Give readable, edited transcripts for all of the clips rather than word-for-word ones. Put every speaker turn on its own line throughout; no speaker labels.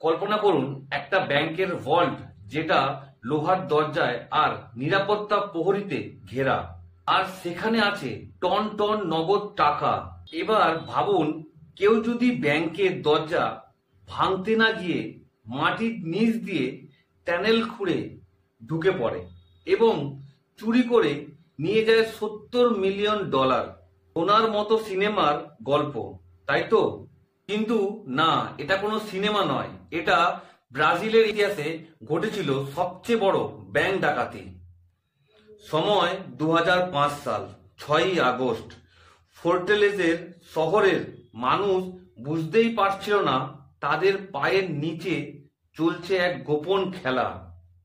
কল্পনা করুন একটা ব্যাংকের ভল্ট যেটা লোহার দরজায় আর নিরাপত্তা প্রহরীতে ঘেরা, আর সেখানে আছে টন টন নগদ টাকা। এবার ভাবুন, কেউ যদি ব্যাংকের দরজা ভাঙতে না গিয়ে মাটির নিচ দিয়ে টানেল খুঁড়ে ঢুকে পড়ে এবং চুরি করে নিয়ে যায় $70 মিলিয়ন। ওনার মতো সিনেমার গল্প, তাই তো? কিন্তু না, এটা কোনো সিনেমা নয়, এটা ব্রাজিলের ইতিহাসে ঘটেছিল সবচেয়ে বড় ব্যাংক ডাকাতি। সময় 2005 সাল, 6ই আগস্ট। ফোর্টালেজের শহরের মানুষ বুঝতেই পারছিল না তাদের পায়ের নিচে চলছে এক গোপন খেলা।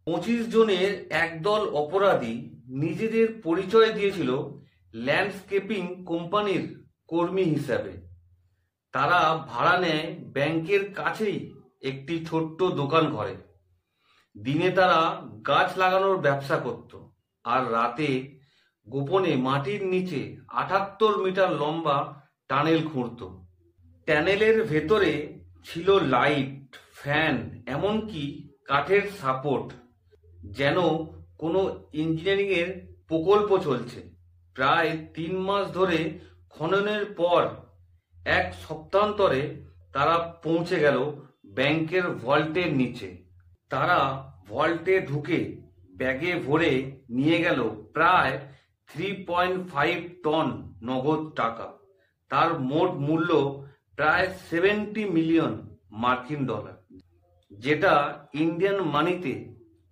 25 জনের একদল অপরাধী নিজেদের পরিচয় দিয়েছিল ল্যান্ডস্কেপিং কোম্পানির কর্মী হিসাবে। তারা ভাড়া নেয় ব্যাংকের কাছেই একটি ছোট্ট দোকান ঘরে। দিনে তারা গাছ লাগানোর ব্যবসা করত, আর রাতে গোপনে মাটির নিচে 78 মিটার লম্বা টানেল খুঁড়ত। টানেলের ভেতরে ছিল লাইট, ফ্যান, এমনকি কাঠের সাপোর্ট, যেন কোনো ইঞ্জিনিয়ারিং এর প্রকল্প চলছে। প্রায় 3 মাস ধরে খননের পর এক সপ্তাহান্তরে তারা পৌঁছে গেল ব্যাংকের ভল্টের নিচে। তারা ভল্টে ঢুকে ব্যাগে ভরে নিয়ে গেল প্রায় 3.5 টন নগদ টাকা। তার মোট মূল্য প্রায় $70 মিলিয়ন, যেটা ইন্ডিয়ান মানিতে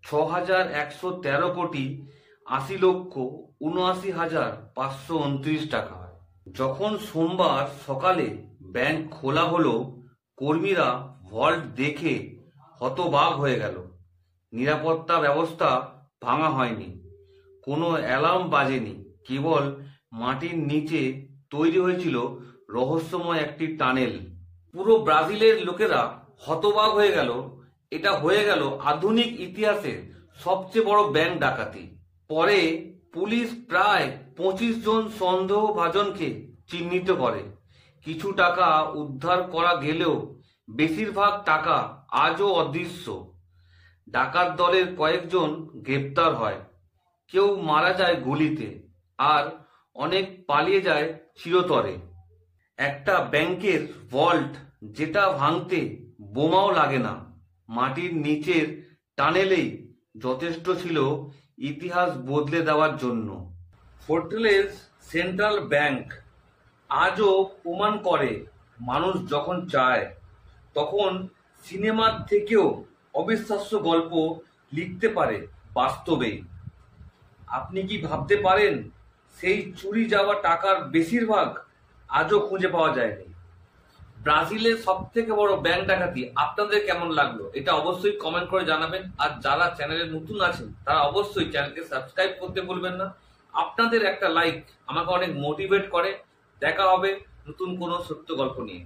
6,113,80,79,529 টাকা হয়। যখন সোমবার সকালে ব্যাংক খোলা হলো, কর্মীরা ভল্ট দেখে হতবাক হয়ে গেল। নিরাপত্তা ব্যবস্থা ভাঙা হয়নি, কোনো অ্যালার্ম বাজেনি, কেবল মাটির নিচে তৈরি হয়েছিল রহস্যময় একটি টানেল। পুরো ব্রাজিলের লোকেরা হতবাক হয়ে গেল। এটা হয়ে গেল আধুনিক ইতিহাসের সবচেয়ে বড় ব্যাংক ডাকাতি। পরে পুলিশ প্রায় 25 জন সন্দেহভাজনকে চিহ্নিত করে। কিছু টাকা উদ্ধার করা গেলেও বেশিরভাগ টাকা আজও অদৃশ্য। ডাকাত দলের কয়েকজন গ্রেপ্তার হয়, কেউ মারা যায় গুলিতে, আর অনেক পালিয়ে যায় চিরতরে। একটা ব্যাংকের ভল্ট যেটা ভাঙতে বোমাও লাগে না, মাটির নিচের টানেলেই যথেষ্ট ছিল ইতিহাস বদলে দেওয়ার জন্য। ফোর্টালেজ সেন্ট্রাল ব্যাংক আজও প্রমাণ করে, মানুষ যখন চায় তখন সিনেমার থেকেও অবিশ্বাস্য গল্প লিখতে পারে বাস্তবেই। আপনি কি ভাবতে পারেন সেই চুরি যাওয়া টাকার বেশিরভাগ আজও খুঁজে পাওয়া যায়নি? ব্রাজিলের সব থেকে বড় ব্যাংক ডাকাতি আপনাদের কেমন লাগলো এটা অবশ্যই কমেন্ট করে জানাবেন। আর যারা চ্যানেলে নতুন আছেন তারা অবশ্যই চ্যানেলকে সাবস্ক্রাইব করতে ভুলবেন না। আপনাদের একটা লাইক আমাকে অনেক মোটিভেট করে। দেখা হবে নতুন কোনো সত্য গল্প নিয়ে।